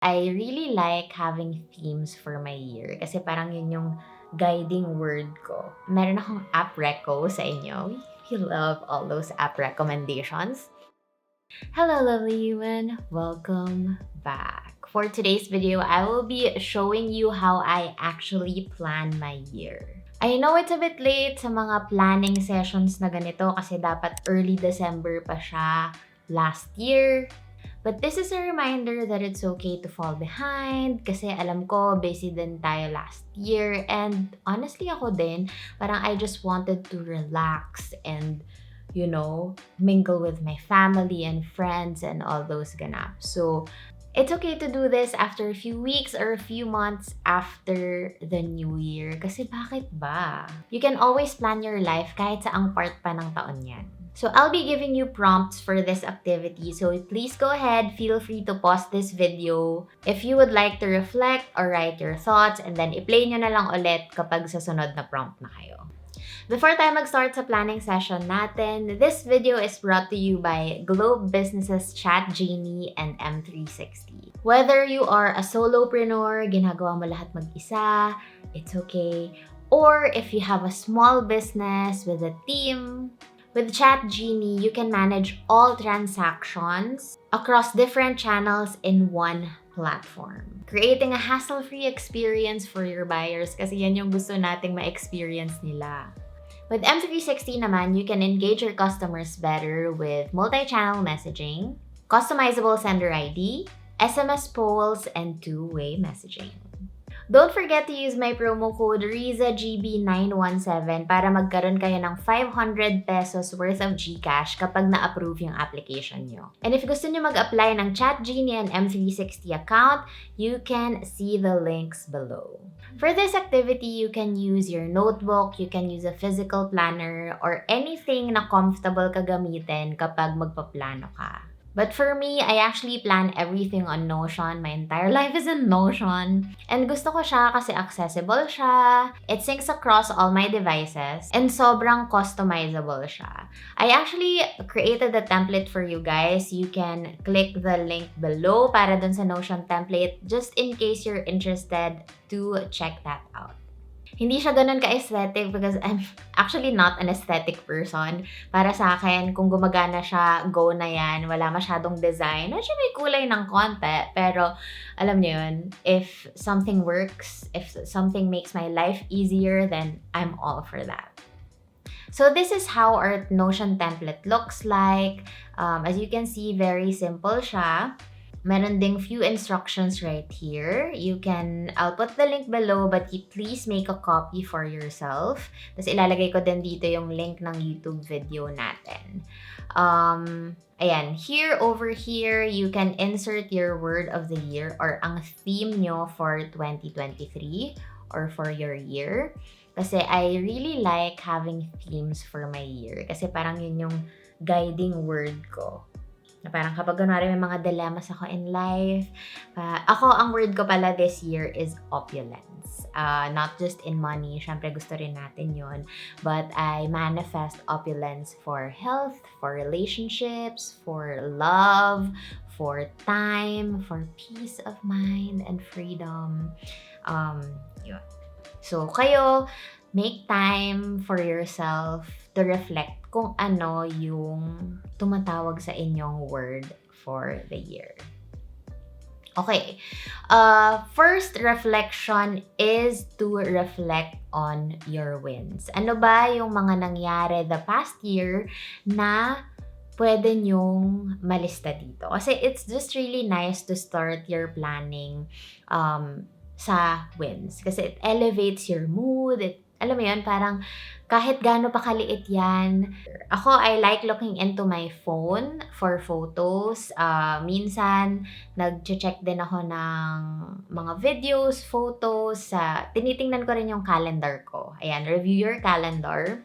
I really like having themes for my year kasi parang yun yung guiding word ko. Meron akong app reco sa inyo. We love all those app recommendations. Hello, lovely human. Welcome back. For today's video, I will be showing you how I actually plan my year. I know it's a bit late sa mga planning sessions na ganito kasi dapat early December pa siya last year. But this is a reminder that it's okay to fall behind kasi alam ko busy din tayo last year, and honestly ako din, parang I just wanted to relax and mingle with my family and friends and all those ganap. So it's okay to do this after a few weeks or a few months after the new year. Kasi bakit ba? You can always plan your life kahit saang part pa ng taon yan. So I'll be giving you prompts for this activity. So please go ahead, feel free to pause this video if you would like to reflect or write your thoughts, and then i-play nyo na lang ulit kapag sa sunod na prompt na kayo. Before tayo mag-start sa planning session natin, this video is brought to you by Globe Business's Chat Genie and M360. Whether you are a solopreneur, ginagawa mo lahat mag-isa, it's okay. Or if you have a small business with a team, with Chat Genie, you can manage all transactions across different channels in one platform, creating a hassle-free experience for your buyers kasi yan yung gusto nating ma-experience nila. With M360 naman, you can engage your customers better with multi-channel messaging, customizable sender ID, SMS polls, and two-way messaging. Don't forget to use my promo code RIZZAGB917 para magkaroon kayo ng 500 pesos worth of GCash kapag na-approve yung application nyo. And if gusto nyo mag-apply ng Chat Genie and M360 account, you can see the links below. For this activity, you can use your notebook, you can use a physical planner, or anything na comfortable ka gamitin kapag magpaplano ka. But for me, I actually plan everything on Notion. My entire life is in Notion. And gusto ko siya kasi accessible siya, it syncs across all my devices, and sobrang customizable siya. I actually created a template for you guys. You can click the link below para dun sa Notion template just in case you're interested to check that out. Hindi siya ganun ka-aesthetic because I'm actually not an aesthetic person. Para sa akin, kung gumagana siya, go na yan. Wala masyadong design. Medyo may kulay ng konti. Pero, alam niyo yun, if something works, if something makes my life easier, then I'm all for that. So this is how our Notion template looks like. As you can see, very simple siya. Meron ding few instructions right here. I'll put the link below, but please make a copy for yourself. Tapos ilalagay ko din dito yung link ng YouTube video natin. Ayan, over here, you can insert your word of the year or ang theme nyo for 2023 or for your year. Kasi I really like having themes for my year. Kasi parang yun yung guiding word ko. Na parang kapag kunwari may mga dilemmas ako in life, ang word ko pala this year is opulence. Not just in money, syempre gusto rin natin yun. But I manifest opulence for health, for relationships, for love, for time, for peace of mind and freedom. Yun. So kayo, make time for yourself to reflect kung ano yung tumatawag sa inyong word for the year. Okay. First reflection is to reflect on your wins. Ano ba yung mga nangyari the past year na pwede nyong malista dito? Kasi it's just really nice to start your planning sa wins. Kasi it elevates your mood. Alam mo yun, parang kahit gaano pa kaliit yan. Ako, I like looking into my phone for photos. Minsan, nag-check din ako ng mga videos, photos. Tinitingnan ko rin yung calendar ko. Ayan, review your calendar.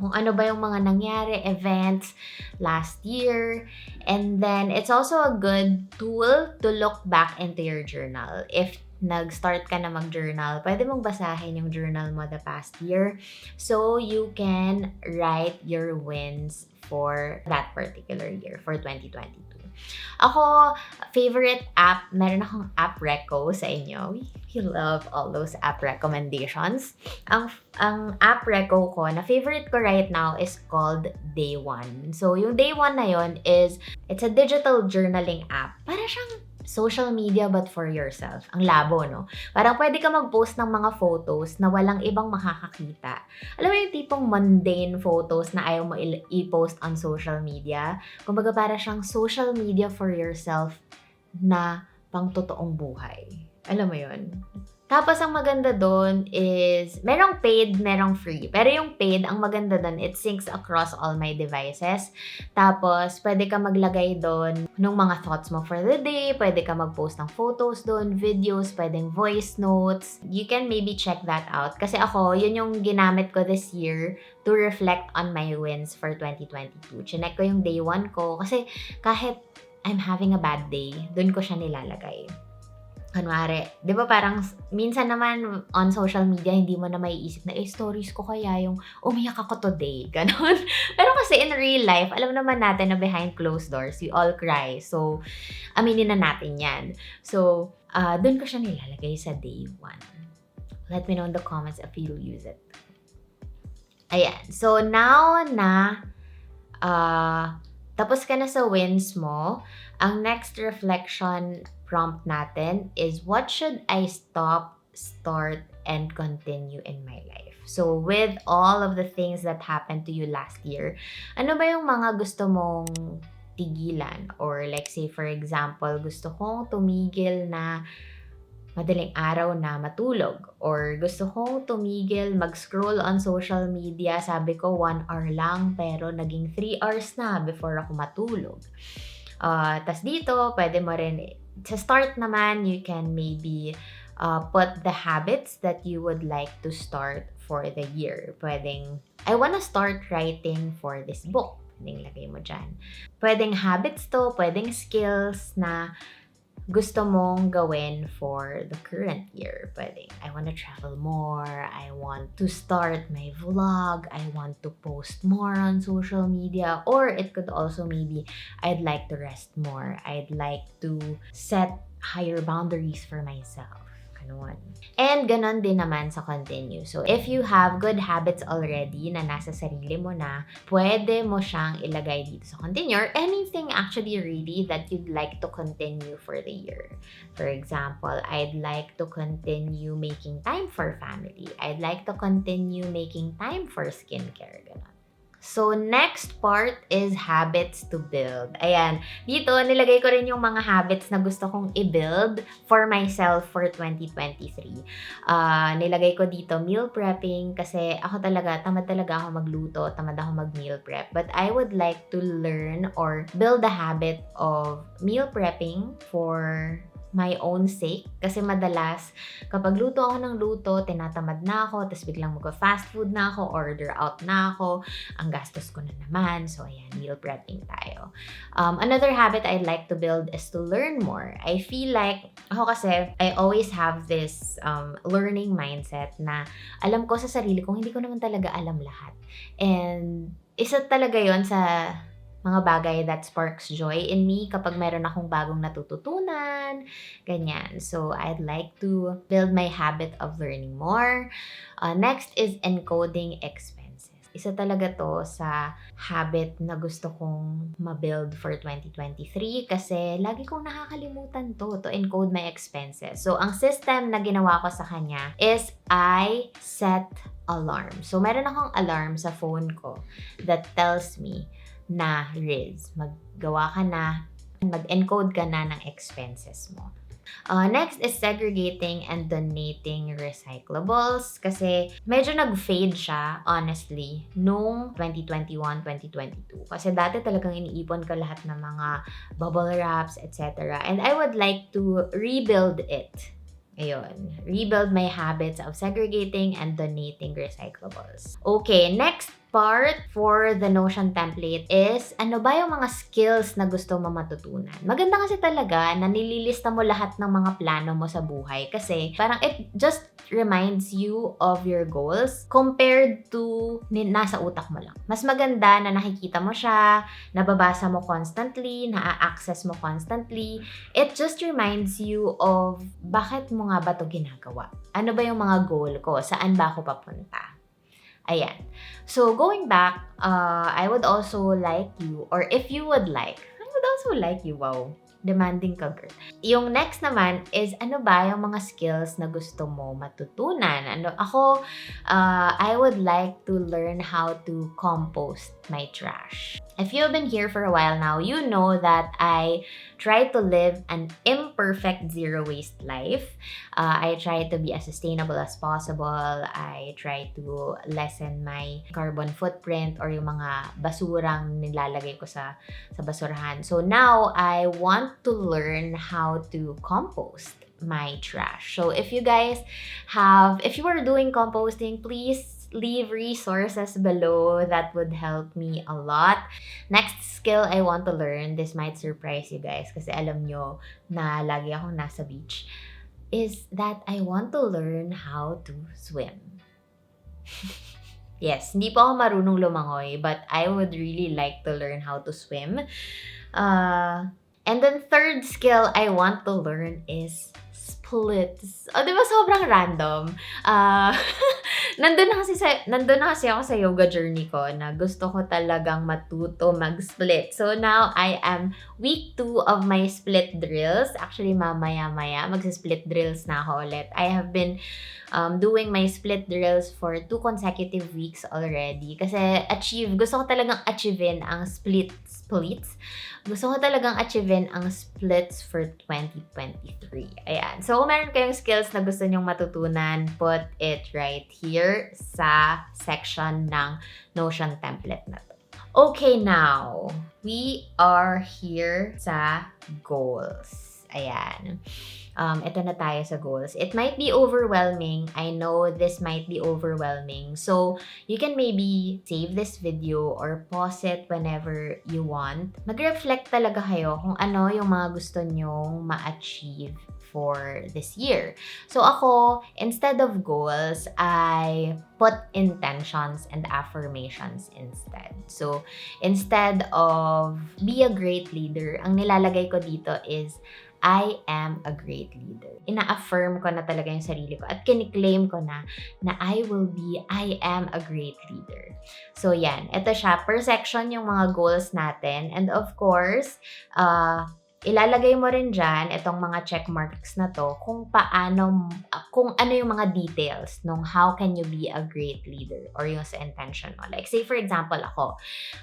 Kung ano ba yung mga nangyari, events last year. And then, it's also a good tool to look back into your journal. If nag-start ka na mag-journal, pwede mong basahin yung journal mo the past year so you can write your wins for that particular year, for 2022. Ako, favorite app, meron akong app reco sa inyo. We love all those app recommendations. Ang app reco ko, na favorite ko right now is called Day One. So, yung Day One na yon is, it's a digital journaling app. Para siyang social media but for yourself. Ang labo, no? Parang pwede ka mag-post ng mga photos na walang ibang makakakita. Alam mo yung tipong mundane photos na ayaw mo i-post on social media? Kumbaga para siyang social media for yourself na pang totoong buhay. Alam mo yun? Tapos, ang maganda doon is, merong paid, merong free. Pero yung paid, ang maganda doon, it syncs across all my devices. Tapos, pwede ka maglagay doon ng mga thoughts mo for the day. Pwede ka mag-post ng photos doon, videos, pwedeng voice notes. You can maybe check that out. Kasi ako, yun yung ginamit ko this year to reflect on my wins for 2022. Chinek ko yung day one ko. Kasi kahit I'm having a bad day, doon ko siya nilalagay. Kunwari, di ba parang minsan naman on social media, hindi mo na maiisip na, stories ko kaya yung umiyak ako today, ganon. Pero kasi in real life, alam naman natin na behind closed doors, we all cry. So, aminin na natin yan. So, dun ko siya nilalagay sa day one. Let me know in the comments if you'll use it. Ayan. So, now na tapos ka na sa wins mo, ang next reflection prompt natin is, what should I stop, start, and continue in my life? So, with all of the things that happened to you last year, ano ba yung mga gusto mong tigilan? Or like say, for example, gusto kong tumigil na madaling araw na matulog. Or gusto kong tumigil mag-scroll on social media. Sabi ko 1 hour lang, pero naging 3 hours na before ako matulog. Tas dito, pwede mo rin, sa start naman, you can maybe put the habits that you would like to start for the year. Pwedeng, I wanna start writing for this book. Pwedeng lagay mo dyan. Pwedeng habits to, pwedeng skills na gusto mong gawin for the current year. Pwede, I want to travel more, I want to start my vlog, I want to post more on social media, or it could also maybe, I'd like to rest more, I'd like to set higher boundaries for myself. Ganon. And ganon din naman sa continue. So, if you have good habits already na nasa sarili mo na, pwede mo siyang ilagay dito sa continue, or anything actually really that you'd like to continue for the year. For example, I'd like to continue making time for family. I'd like to continue making time for skincare. Ganon. So, next part is habits to build. Ayan. Dito, nilagay ko rin yung mga habits na gusto kong i-build for myself for 2023. Nilagay ko dito meal prepping kasi ako talaga, tamad talaga ako magluto, tamad ako mag-meal prep. But I would like to learn or build the habit of meal prepping for my own sake. Kasi madalas, kapag luto ako ng luto, tinatamad na ako, tapos biglang mag-fast food na ako, order out na ako, ang gastos ko na naman. So, ayan, meal prepping tayo. Another habit I'd like to build is to learn more. I feel like, ako kasi, I always have this learning mindset na alam ko sa sarili kong hindi ko naman talaga alam lahat. And isa talaga yon sa mga bagay that sparks joy in me kapag meron akong bagong natututunan, ganyan. So, I'd like to build my habit of learning more. Next is encoding expenses. Isa talaga to sa habit na gusto kong ma-build for 2023 kasi lagi kong nakakalimutan to encode my expenses. So, ang system na ginawa ko sa kanya is I set alarm. So, meron akong alarm sa phone ko that tells me na, Riz, maggawa ka na, mag-encode ka na ng expenses mo. Next is segregating and donating recyclables kasi medyo nag-fade siya, honestly, nung 2021-2022. Kasi dati talagang iniipon ko lahat ng mga bubble wraps, etc. And I would like to rebuild it. Ayun, rebuild my habits of segregating and donating recyclables. Okay, next part for the Notion template is, ano ba yung mga skills na gusto mo matutunan? Maganda kasi talaga na nililista mo lahat ng mga plano mo sa buhay kasi parang it just reminds you of your goals compared to nasa utak mo lang. Mas maganda na nakikita mo siya, nababasa mo constantly, na-access mo constantly. It just reminds you of bakit mo nga ba ito ginagawa? Ano ba yung mga goal ko? Saan ba ako papunta? Ayan. So, going back, I would also like you, or if you would like, I would also like you, wow, demanding ka, girl. Yung next naman is, ano ba yung mga skills na gusto mo matutunan? Ako, I would like to learn how to compost my trash. If you've been here for a while now, you know that I try to live an imperfect zero-waste life. I try to be as sustainable as possible. I try to lessen my carbon footprint or yung mga basurang nilalagay ko sa basurahan. So now, I want to learn how to compost my trash. So if you guys if you are doing composting, please leave resources below. That would help me a lot. Next skill I want to learn, this might surprise you guys kasi alam nyo na lagi akong nasa beach, is that I want to learn how to swim. Yes, hindi po ako marunong lumangoy, but I would really like to learn how to swim. And then third skill I want to learn is splits. O, di ba sobrang random? Nandun na kasi ako sa yoga journey ko na gusto ko talagang matuto mag-split. So now, I am week 2 of my split drills. Actually, mamaya-maya, mag-split drills na ako ulit. I have been doing my split drills for 2 consecutive weeks already. Kasi gusto ko talagang achievein ang splits. Gusto ko talagang achievein ang splits for 2023. Ayan. So, kung meron kayong skills na gusto nyong matutunan, put it right here sa section ng Notion template na to. Okay, now, we are here sa goals. Ayan. Ito na tayo sa goals. It might be overwhelming. I know this might be overwhelming. So, you can maybe save this video or pause it whenever you want. Mag-reflect talaga kayo kung ano yung mga gusto nyong ma-achieve for this year. So, ako, instead of goals, I put intentions and affirmations instead. So, instead of be a great leader, ang nilalagay ko dito is I am a great leader. Ina-affirm ko na talaga yung sarili ko at kiniklaim ko na I am a great leader. So yan, ito siya, per section yung mga goals natin. And of course, ilalagay mo rin dyan itong mga check marks na to kung ano yung mga details nung how can you be a great leader or yung sa intention mo. Like say for example ako,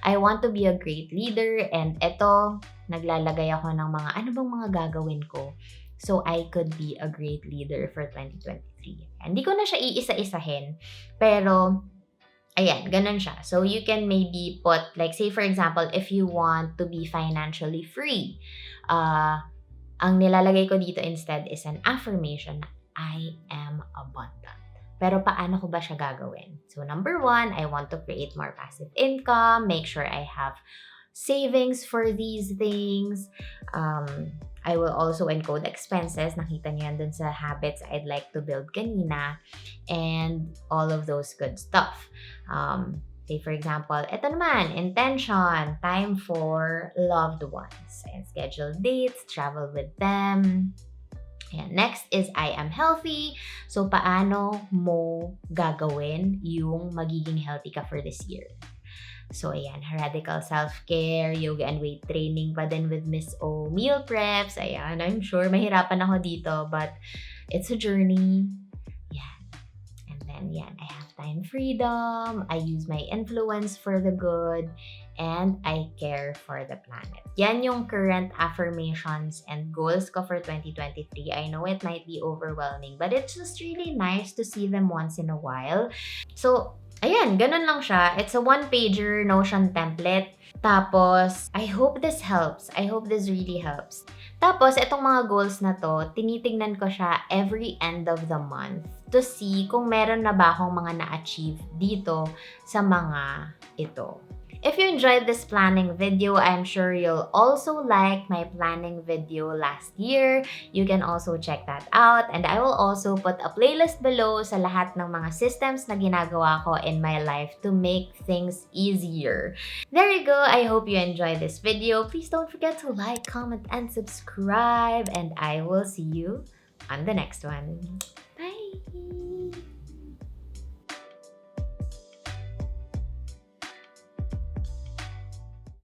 I want to be a great leader and ito, naglalagay ako ng mga ano bang mga gagawin ko so I could be a great leader for 2023. Hindi ko na siya iisa-isahin, pero ayan, ganun siya. So you can maybe put, like say for example, if you want to be financially free, ang nilalagay ko dito instead is an affirmation, I am abundant. Pero paano ko ba siya gagawin? So number 1, I want to create more passive income, make sure I have savings for these things. I will also encode expenses. Nakita niyo yan dun sa habits I'd like to build kanina. And all of those good stuff. Say for example, ito naman, intention, time for loved ones. And schedule dates, travel with them. And next is I am healthy. So paano mo gagawin yung magiging healthy ka for this year? So, ayan, radical self-care, yoga and weight training pa din with Miss O. Meal preps, ayan, I'm sure mahirapan ako dito, but it's a journey. Yan. And then, yan, I have time freedom, I use my influence for the good, and I care for the planet. Yan yung current affirmations and goals ko for 2023. I know it might be overwhelming, but it's just really nice to see them once in a while. So, ayan, ganun lang siya. It's a one-pager Notion template. Tapos, I hope this helps. I hope this really helps. Tapos, itong mga goals na to, tinitingnan ko siya every end of the month to see kung meron na ba akong mga na-achieve dito sa mga ito. If you enjoyed this planning video, I'm sure you'll also like my planning video last year. You can also check that out. And I will also put a playlist below sa lahat ng mga systems na ginagawa ko in my life to make things easier. There you go. I hope you enjoyed this video. Please don't forget to like, comment, and subscribe. And I will see you on the next one.